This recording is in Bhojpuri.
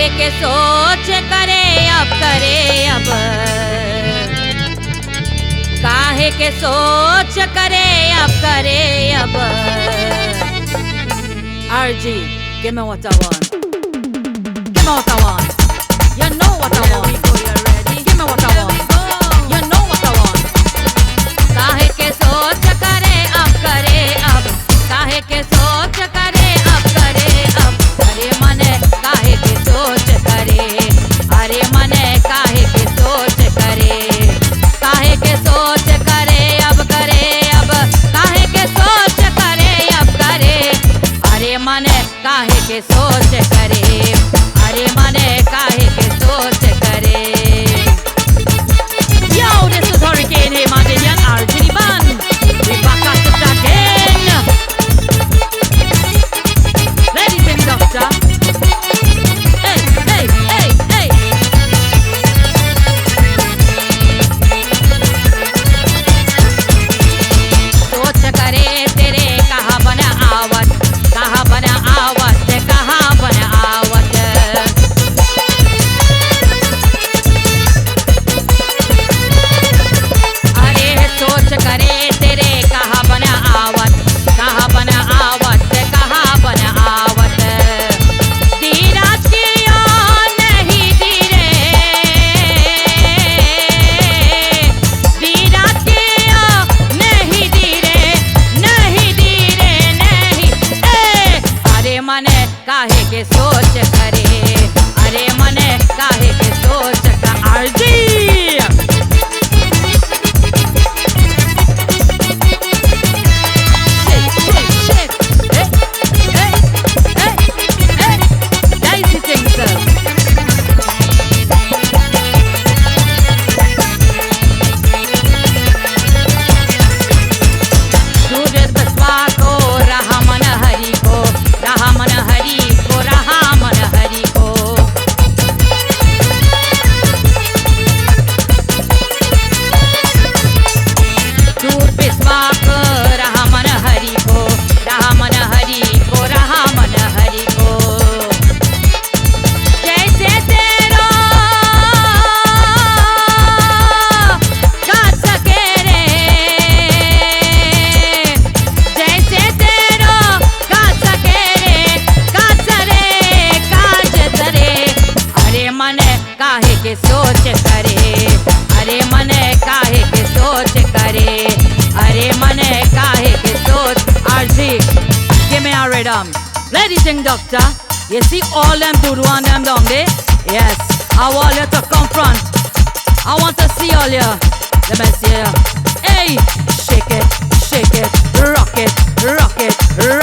काहे के सोच करे अब काहे के सोच करे अब RG, give me what I want. Give me what I want. You know what I want. Give me what I want. You know what I want. काहे के सोच करे अब काहे के सोच करे अब अरे मने काहे के सोच करे अरे मने काहे के सोच करे काहे के सोच करे अब काहे के सोच करे अब अरे मने काहे के सोच करे अरे मने काहे के सोच करे Yo, this is Hurricane Hey Mandelian RG Band. We back at it again. Ladies and doctor. Hey, hey, hey, hey. सोच करे तेरे कहाँ बना आवत कहाँ बना आवत कहाँ बना आवत अरे सोच करे तेरे कहाँ बना आवत कहाँ बना आवत कहाँ बना आवत धीरज किया नहीं धीरे धीरज किया नहीं धीरे नहीं अरे मने काहे के सोच करे अरे मने काहे के सोच का RG काहे के सोच करे अरे मने काहे के सोच करे अरे मने काहे के सोच RG, give me a rhythm. Ladies and doctor, you see all them voodoo and them down there? Yes, I want you to confront. I want to see all you. Let me see you. Hey, shake it, rock it, rock it, rock